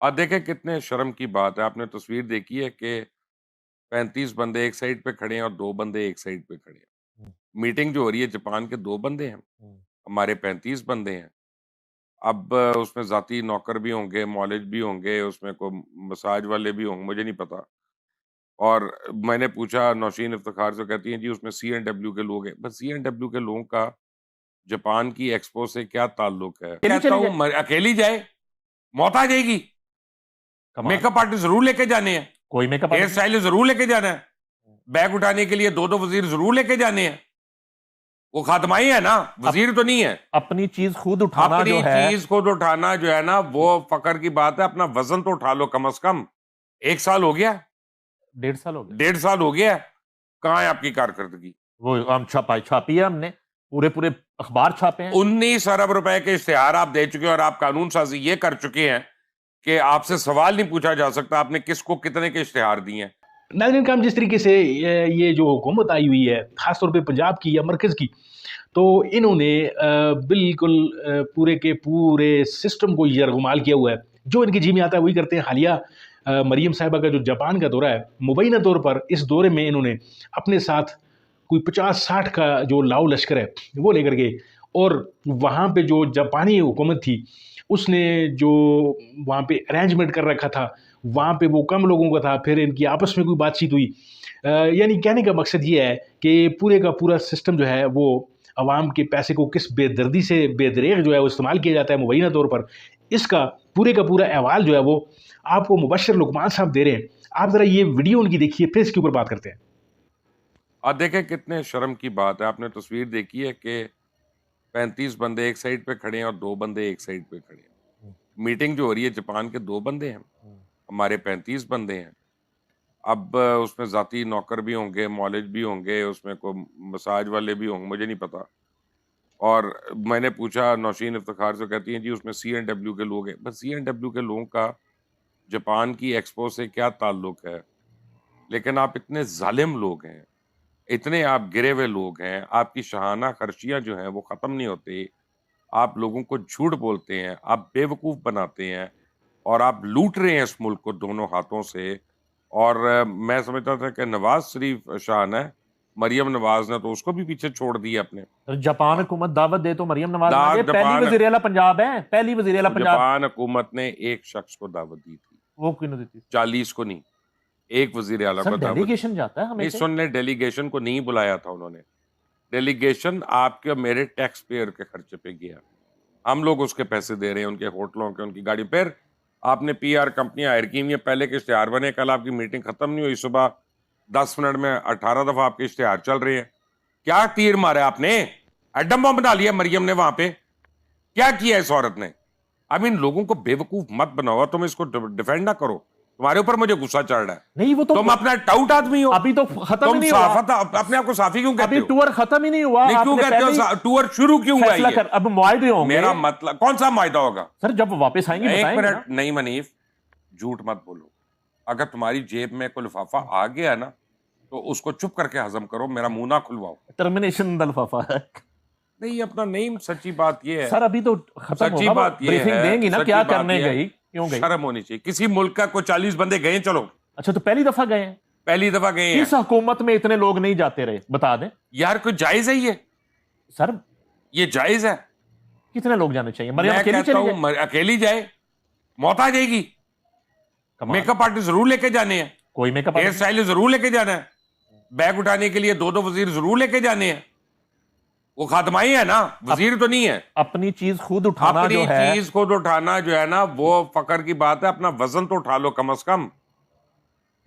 और देखें कितने शर्म की बात है, आपने तस्वीर देखी है कि 35 बंदे एक साइड पे खड़े हैं और 2 बंदे एक साइड पे खड़े हैं। हुँ, मीटिंग जो हो रही है, जापान के 2 बंदे हैं, हुँ। हमारे 35 बंदे हैं। अब उसमें ज़ाती नौकर भी होंगे, मौलिज भी होंगे, उसमें कोई मसाज वाले भी होंगे, मुझे नहीं पता। और मैंने पूछा नौशीन इफ्तिखार से, कहती हैं जी उसमें सी-एन-डब्ल्यू के लोग हैं। बस सी-एन-डब्ल्यू के लोगों का जापान की एक्सपो से क्या ताल्लुक है? अकेली कहता चली हूँ जाए। म अकेली जाए, मौत आ जाएगी। कमाल मेकअप है। आर्टिस्ट ज़रूर लेके जाने हैं, कोई मेकअप हेयर आर्टिस्ट नहीं। स्टाइलिस्ट ज़रूर लेके जाना है, बैग उठाने के लिए 2-2 वज़ीर ज़रूर लेके जाने हैं। वो खादमाई है ना, अप वज़ीर तो नहीं है। अपनी चीज़ खुद उठाना जो अपनी है। चीज़ खुद उठाना जो है ना, वो फ़क्र की बात है, अपना वज़न तो उठा लो कम से कम। 1 साल हो गया, 1.5 साल हो गए। 1.5 साल हो गया, कहाँ है आपकी कारकर्दगी? वो हम छापी है हमने, पूरे-पूरे अखबार छापे हैं। 19 अरब रुपए के इश्तिहार आप दे चुके हैं और आप कानून साज़ी ये कर चुके हैं कि आपसे सवाल नहीं पूछा जा सकता, आपने किसको कितने के इश्तिहार दिए हैं। नाज़रीन काम जिस तरीके से ये जो हुकूमत आई हुई है, ख़ास तौर पे पंजाब की या मरकज़ की, तो इन्होंने बिल्कुल पूरे के पूरे सिस्टम को यरगुमाल किया हुआ है। जो इनके जी में आता है वही करते हैं। हालिया मरियम साहिबा का जो जापान का दौरा है, मुबैना तौर पर इस दौरे में इन्होंने अपने साथ कोई 50-60 का जो लाओ लश्कर है, वो लेकर गए और वहाँ पे जो जापानी हुकूमत थी, उसने जो वहाँ पे अरेंजमेंट कर रखा था, वहाँ पे वो कम लोगों का था, फिर इनकी आपस में कोई बातचीत हुई। यानी कहने का मकसद ये है कि पूरे का पूरा सिस्टम जो है वो अवाम के पैसे को किस बेदर्दी से बेदरेग जो है वो इस्तेमाल किया जाता है मुबैना तौर पर, इसका पूरे का पूरा अहवाल जो है वो आपको मुबश्शिर लुकमान साहब दे रहे हैं। आप ज़रा ये वीडियो उनकी देखिए, फिर इसके ऊपर बात करते हैं। और देखें कितने शर्म की बात है, आपने तस्वीर देखी है कि 35 बंदे एक साइड पे खड़े हैं और 2 बंदे एक साइड पे खड़े हैं। हुँ, मीटिंग जो हो रही है, जापान के 2 बंदे हैं, हुँ। हमारे 35 बंदे हैं। अब उसमें ज़ाती नौकर भी होंगे, मौलिज भी होंगे, उसमें कोई मसाज वाले भी होंगे, मुझे नहीं पता। और मैंने पूछा नौशीन इफ्तिखार से, कहती हैं जी उसमें सी-एन-डब्ल्यू के लोग हैं। बस सी-एन-डब्ल्यू के लोगों का जापान की एक्सपो से क्या ताल्लुक है? लेकिन आप इतने ज़ालिम लोग हैं, इतने आप गिरे हुए लोग हैं, आपकी शाहाना खर्चियाँ जो हैं वो ख़त्म नहीं होती। आप लोगों को झूठ बोलते हैं, आप बेवकूफ़ बनाते हैं और आप लूट रहे हैं इस मुल्क को दोनों हाथों से। और मैं समझता था कि नवाज़ शरीफ शान है, मरियम नवाज़ ने तो उसको भी पीछे छोड़ दिया अपने। तो जापान अ, हुकूमत दावत दे तो मरियम नवाज़ ना दाग दे, पहली जापान वज़ीर आला पंजाब है, पहली वज़ीर आला पंजाब। जापान हुकूमत ने एक शख्स को दावत दी थी, वो क्यों नहीं देती? 40 को नहीं, एक वज़ीर आला सर को दावत दी। डेलीगेशन जाता है नहीं, हमेशा ही। सुन ले, डेलीगेशन को नहीं बुलाया था उन्होंने। डेलीगेशन आपके और मेरे टैक्स पेयर के खर्चे पे गया। हम लोग उसके पैसे दे रहे हैं, उनके होटलों के, उनकी गाड़ी। फिर आपने पीआर कंपनी हायर की हुई है, पहले के इश्तिहार बने, कल आपकी मीटिंग खत्म नहीं हुई, सुबह 10 मिनट में 18 दफा आपके इश्तिहार चल रहे हैं। क्या तीर मारा आपने? एटम बम बना लिया मरियम ने वहां पे। क्या किया इस औरत ने? अब इन लोगों को बेवकूफ मत बनाओ, तुम इसको डिफेंड ना करो। तुम्हारे ऊपर मुझे गुस्सा चढ़ रहा है। नहीं वो तो तुम अपना टाउट आदमी हो। अभी तो खत्म ही तुम नहीं हुआ। साफत अपने आप को साफी क्यों कहते अभी हो? टूर खत्म ही नहीं हुआ। नहीं, क्यों आपने कहते पहले ही हो? टूर शुरू क्यों हुआ फैसला ये? कर, अब मुआहदे होंगे। मेरा मतलब कौन सा मायदा होगा? सर जब वापस आएंगे एक बताएंगे ना। मिनट नहीं मनीफ, झूठ मत बोलो। अगर तुम्हारी जेब में कोई लिफाफा आ गया ना, तो उसको चुप करके हजम करो, मेरा मुंह ना खुलवाओ। टर्मिनेशन दा लिफाफा है। नहीं, अपना नहीं, सच्ची बात यह है। सर अभी तो खत्म सच्ची होगा, बात यह ब्रीफिंग है, देंगी ना, सच्ची क्या बात करने यह है, गई, क्यों गई। शर्म होनी चाहिए। किसी मुल्क का कोई 40 बंदे गए, चलो अच्छा तो पहली दफा गए हैं। पहली दफा गए हैं किस हुकूमत में इतने लोग नहीं जाते रहे, बता दें यार। कोई जायज है सर। ये जायज है? कितने लोग जाने चाहिए? मरियम मैं अकेली कहता चली हूं जाए। अकेली जाए, मौत आ जाएगी। कमाल। मेकअप आर्टिस्ट जरूर लेके जाने हैं, कोई मेकअप हेयर आर्टिस्ट स्टाइलिस्ट जरूर लेके जाना है, बैग उठाने के लिए 2-2 वजीर जरूर लेके जाने हैं। वो खादमाई है ना, वजीर तो नहीं है। अपनी चीज खुद उठाना अपनी जो है। चीज खुद उठाना जो है ना, वो फकर की बात है। अपना वजन तो उठा लो कम से कम,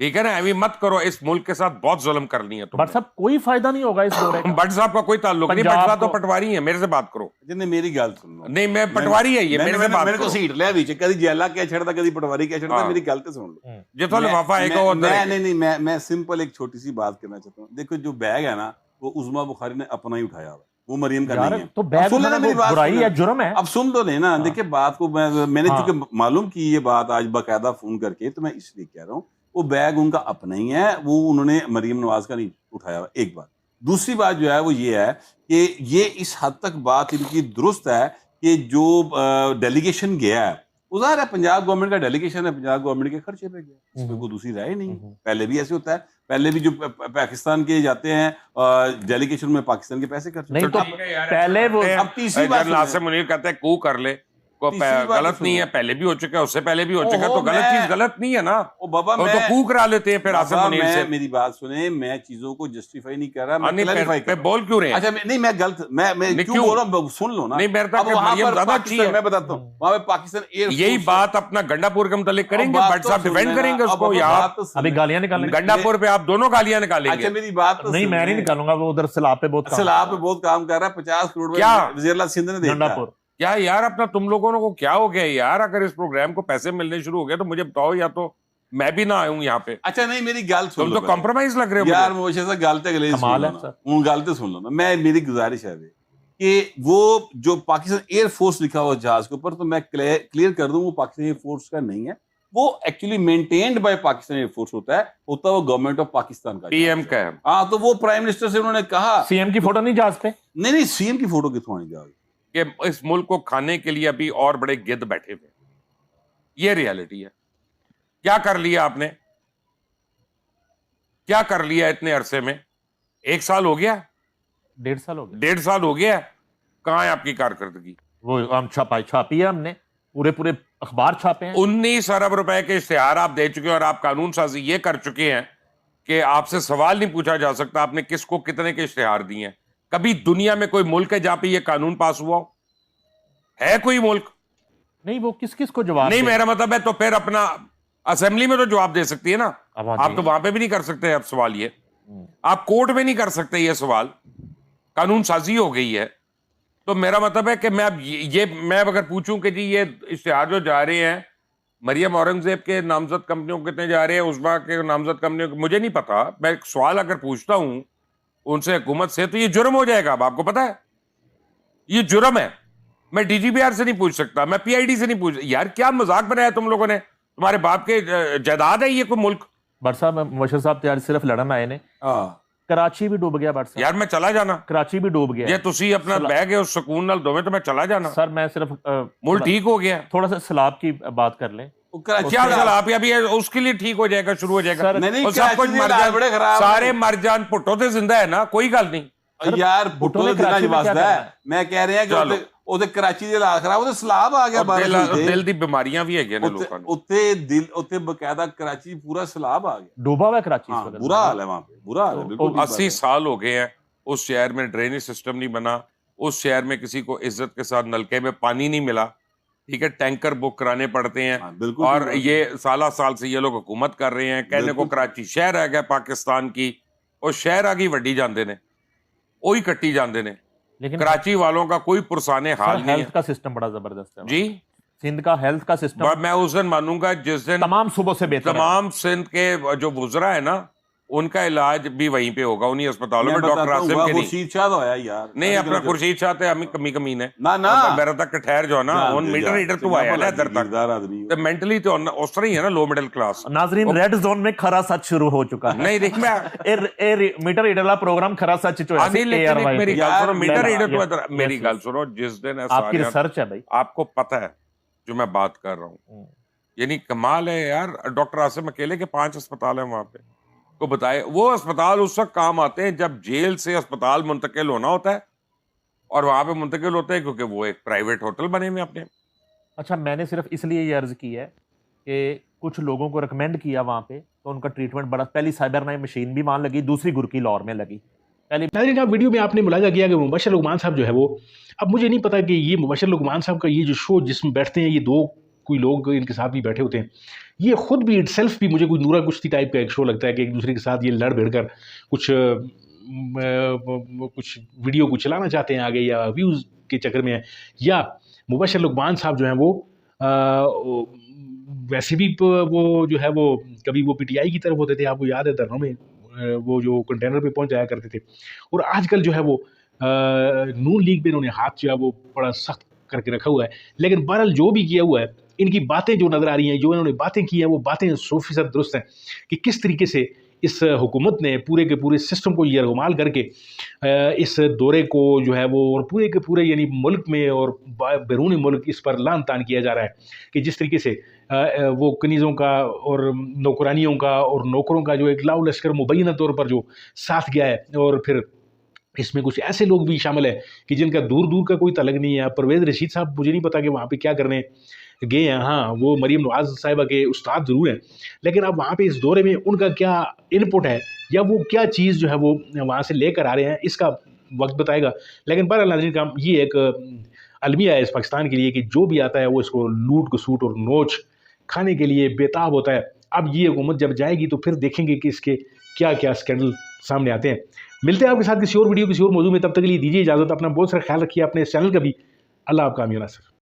ठीक है ना? अभी मत करो, इस मुल्क के साथ बहुत जुल्म कर लिया बट तुमने। साहब कोई फायदा नहीं होगा इस दौरे का। भट्ट साहब का कोई ताल्लुक नहीं, भट्ट पंजाब साहब तो को पटवारी है, मेरे से बात करो। जिन्हें मेरी गल सुन लो। नहीं, मैं पटवारी है, ये मेरे से बात मेरे करो। को सीट लिया बीच, कदी जेला क्या छड़ता, कदी पटवारी क्या छड़ता, हाँ। मेरी गल तो सुन लो। जितो लिफाफा आएगा वो अंदर है। मैं सिंपल एक छोटी सी बात करना चाहता हूँ। देखो जो बैग है ना, वो उज़मा बुखारी ने अपना ही उठाया हुआ, वो मरियम का यार नहीं है। तो अब बैग सुन लेना उठाना मेरी वो बात, बुराई सुन है, लेना। जुर्म है। अब सुन तो लेना, हाँ। देखिए बात को मैंने हाँ। चूंकि मालूम की ये बात आज बाकायदा फोन करके, तो मैं इसलिए कह रहा हूँ वो बैग उनका अपना ही है, वो उन्होंने मरियम नवाज का नहीं उठाया हुआ। एक बात। दूसरी बात जो है वो ये है कि ये इस हद तक बात इनकी दुरुस्त है कि जो डेलीगेशन गया है उधर है पंजाब गवर्नमेंट का डेलीगेशन है, पंजाब गवर्नमेंट के खर्चे पे गया, इसमें कोई दूसरी राय नहीं। पहले भी ऐसे होता है, पहले भी जो पाकिस्तान के जाते हैं डेलीगेशन में पाकिस्तान के पैसे खर्च नहीं तो ठीक है यार, पहले वो अब तीसरी बात जनरल आसिम मुनीर कहते हैं कू कर ले, को तीसरी बात गलत तो नहीं है, सुनो। पहले भी हो चुका है, उससे पहले भी हो चुका है, ओहो, तो गलत मैं- चीज गलत नहीं है ना, ओ बाबा वो तो मैं कू करा लेते हैं फिर आसिम बाबा, मुनीर से। मैं मेरी बात सुने, मैं चीजों को जस्टिफाई नहीं कर रहा, मैं नहीं, क्लैरिफाई कर पे रहा हूं। बोल क्यों रहे हैं? अच्छा नहीं, मैं गलत मैं नहीं, क्यों क्यों? बोल रहा हूं, सुन लो ना। नहीं, मेरे तक अब वहां मरियम पर ज्यादा अच्छी पाकिस्तान, है। मैं बताता हूँ, वहां पे पाकिस्तान एयर यही फोर्स- बात अपना गंडापुर के मुतालिक करेंगे, अब बात बट तो साहब सुन डिफेंड लेना, करेंगे अब उसको बात यार। तो सुन अभी लेना। गालियां निकालेंगे। गंडापुर पे आप दोनों गालियां निकालेंगे। अच्छा मेरी बात तो नहीं, मैं नहीं निकालूंगा, वो उधर सैलाब पे बहुत काम सैलाब कर पे रहा बहुत काम कर रहा है, 50 करोड़ में क्या? वज़ीर-ए-आला सिंध ने है। देखा है। गंडापुर क्या यार, अपना तुम लोगों को क्या हो गया यार? अगर इस प्रोग्राम को पैसे मिलने शुरू हो गए तो मुझे बताओ, या तो मैं भी ना आऊं यहाँ पे। अच्छा नहीं, मेरी गाल सुन तुम लो तो कॉम्प्रोमाइज लग रहे हो यार, मुझे। मुझे से गालते गले सुन कमाल लो है ना, सर। उन गालते सुन लो ना। मैं मेरी गुजारिश है कि वो जो पाकिस्तान एयर फोर्स लिखा हुआ जहाज के ऊपर, तो मैं क्लियर कर दूं, वो पाकिस्तान एयर फोर्स का नहीं है, वो actually maintained by Pakistan air force होता है वो गवर्नमेंट ऑफ पाकिस्तान का पीएम जहाज का है। है। हाँ, तो वो प्राइम मिनिस्टर से उन्होंने कहा, सीएम की फोटो नहीं जहाज पे। नहीं सीएम की फोटो कितों आनी जाएगी? कि इस मुल्क को खाने के लिए अभी और बड़े गिद्ध बैठे हुए, ये रियलिटी है। क्या कर लिया आपने? क्या कर लिया इतने अरसे में? 1 साल हो गया, 1.5 साल हो गए। 1.5 साल हो गया, कहाँ है आपकी कारकर्दगी? वो हम छापी है हमने, पूरे पूरे अखबार छापे हैं। 19 अरब रुपए के इश्तेहार आप दे चुके हैं, और आप कानून साजी ये कर चुके हैं कि आपसे सवाल नहीं पूछा जा सकता आपने किसको कितने के इश्तेहार दिए हैं। कभी दुनिया में कोई मुल्क है जहां पे ये कानून पास हुआ हो? है कोई मुल्क? नहीं, वो किस किस को जवाब नहीं, दें? मेरा मतलब है तो फिर अपना असेंबली में तो जवाब दे सकती है ना। अब वहाँ आप तो दें। वहां पे भी नहीं कर सकते अब सवाल ये, आप कोर्ट में नहीं कर सकते ये सवाल, कानून साजी हो गई है। तो मेरा मतलब है कि मैं अब ये मैं अगर पूछूं कि जी ये इश्तेहार जो जा रहे हैं मरियम औरंगजेब के नामजद कंपनियों को कितने जा रहे हैं, उस्मा के नामजद कंपनियों को, मुझे नहीं पता। मैं एक सवाल अगर पूछता हूं उनसे हुकूमत से तो ये जुर्म हो जाएगा। अब आपको पता है ये जुर्म है। मैं डीजीबीआर से नहीं पूछ सकता, मैं पीआईडी से नहीं पूछ। यार क्या मजाक बनाया तुम लोगों ने? तुम्हारे बाप के जायदाद है ये कोई मुल्क? बट साहब, मुबशर साहब तो यार सिर्फ लड़न आए ने। हाँ, कराची भी डूब गया बट साहब। यार मैं चला जाना, कराची भी डूब गया जे है। तुसी अपना बैग है उस सुकून नाल दोवें तो मैं चला जाना। सर मैं सिर्फ मुल्क ठीक हो गया। थोड़ा सा सैलाब की बात कर लें। वो कराची क्या का- सलाह अभी उसके लिए ठीक हो जाएगा, शुरू हो जाएगा। सर, नहीं, और सब कराची कुछ के मर हालात जान, बड़े खराब सारे हैं। मर जान भुट्टो से जिंदा है ना, कोई गल नहीं। यार भुट्टो भुट्टो ने ने जितना कराची में क्या वास्ता करना है, है? मैं कह रहे हैं कि चलो। ਉਹਦੇ कराची ਦੇ ਹਾਲਾਤ ਖਰਾਬ, ਉਹਦੇ ਸਲਾਬ ਆ ਗਿਆ और ਬਾਰਿਸ਼ दिल ਹੋਈ दिल दी बीमारियां भी है ने ਉੱਤੇ लोगों ने। ਉੱਤੇ ਦਿਲ ਉੱਤੇ ਬਕਾਇਦਾ कराची पूरा सैलाब आ गया। डूबा हुआ है कराची इस हाँ, वक्त। बुरा हाल है वहां पे, बुरा हाल है, तो बिल्कुल ठीक बात 80 है। साल हो गए हैं उस शहर में ड्रेनेज सिस्टम नहीं बना, उस शहर में किसी को इज्जत के साथ नलके में पानी नहीं मिला, ठीक है, टैंकर बुक कराने पड़ते हैं। हाँ, बिल्कुल और ठीक बात है। ये साल साल से ये लोग हुकूमत कर रहे हैं, कहने को बिल्कुल। कराची शहर आ गया पाकिस्तान की, और शहर आगे वड्डी जाते ने, ओही कट्टी जाते ने। लेकिन कराची वालों का कोई पुरसाने हाल नहीं हेल्थ है का सिस्टम बड़ा जबरदस्त है जी। सिंध का हेल्थ का सिस्टम पर मैं उस दिन मानूंगा जिस दिन तमाम सूबों से बेहतर है। तमाम सिंध के जो वुजरा है ना, उनका इलाज भी वहीं पे होगा, उन्हीं अस्पतालों मैं में, डॉक्टर बताता हूँ, आसिम हुआ के नहीं। खुर्शीद शाह तो आया यार, नहीं, अपना खुर्शीद शाह ते हमें कमी कमी ने ना ना मेरा तक ठहर जो है ना उन मीटर रीडर तो आया ना इधर तक, दिलदार आदमी तो मेंटली तो उस तरह ही है ना, लो मिडिल क्लास। नाजरीन, रेड जोन में खरा सच शुरू हो चुका है। नहीं देख मैं मीटर रीडर वाला प्रोग्राम खरा सच जो है नहीं, लेकिन एक मेरी गल यार, सुनो, मीटर मैं- रीडर तो yes, इधर मेरी yes, गल yes. सुनो, जिस दिन आपकी ऐसा रिसर्च है भाई। आपको पता है जो मैं बात कर रहा हूँ, यानी कमाल है यार। डॉक्टर आसिम अकेले के 5 अस्पताल हैं वहां पे, को बताए वो अस्पताल उस वक्त काम आते हैं जब जेल से अस्पताल मुंतकिल होना होता है, और वहां पे मुंतकिल होते हैं क्योंकि वो एक प्राइवेट होटल बने हुए अपने। अच्छा, मैंने सिर्फ इसलिए ये अर्ज की है कि कुछ लोगों को रिकमेंड किया वहां पे, तो उनका ट्रीटमेंट बड़ा, पहली साइबरनाइट मशीन भी वहां लगी, दूसरी गुरकी लाहौर में लगी। पहली नाज़रीन, आप वीडियो में आपने मुलाजा किया कि मुबशर लुकमान साहब जो है वो, अब मुझे नहीं पता कि ये मुबशर लुकमान साहब का ये जो शो जिसमें बैठते हैं, ये दो कोई लोग इनके साथ भी बैठे होते हैं, ये खुद भी इटसेल्फ भी मुझे कोई नूरा कुश्ती टाइप का एक शो लगता है कि एक दूसरे के साथ ये लड़ भिड़ कर कुछ कुछ वीडियो को चलाना चाहते हैं आगे, या व्यूज़ के चक्कर में है, या मुबशर लुकमान साहब जो हैं वो वैसे भी वो जो है वो कभी वो पीटीआई की तरफ होते थे, आपको याद है धरनों में वो जो कंटेनर पे पहुंच जाया करते थे, और आजकल जो है वो नून लीग में इन्होंने हाथ जो है वो बड़ा सख्त करके रखा हुआ है। लेकिन बहरहाल जो भी किया हुआ है, इनकी बातें जो नज़र आ रही हैं, जो इन्होंने बातें की हैं, वो बातें 100% दुरुस्त हैं कि किस तरीके से इस हुकूमत ने पूरे के पूरे सिस्टम को यरगमाल करके इस दौरे को जो है वो और पूरे के पूरे यानी मुल्क में और बैरूनी मुल्क इस पर लान तान किया जा रहा है कि जिस तरीके से वो कनीज़ों का और नौकरानियों का और नौकरों का जो एक लाव लश्कर मुबैना तौर पर जो साथ गया है, और फिर इसमें कुछ ऐसे लोग भी शामिल है कि जिनका दूर दूर का कोई तलक नहीं है। परवेज़ रशीद साहब मुझे नहीं पता कि वहाँ पे क्या करने गए हैं। हाँ, वो मरीम नवाज़ साहिबा के उस्ताद ज़रूर हैं, लेकिन अब वहाँ पे इस दौरे में उनका क्या इनपुट है या वो क्या चीज़ जो है वो वहाँ से लेकर आ रहे हैं, इसका वक्त बताएगा। लेकिन बहरहाल नाज़रीन का ये एक अलमिया है इस पाकिस्तान के लिए कि जो भी आता है वो इसको लूट घसूट और नोच खाने के लिए बेताब होता है। अब ये हुकूमत जब जाएगी तो फिर देखेंगे कि इसके क्या क्या स्कैंडल सामने आते हैं। मिलते हैं आपके साथ किसी और वीडियो किसी और मौजू में, तब तक के लिए दीजिए इजाज़त। अपना बहुत सारा ख्याल रखिए, अपने इस चैनल का भी। अल्लाह आपका आमीन।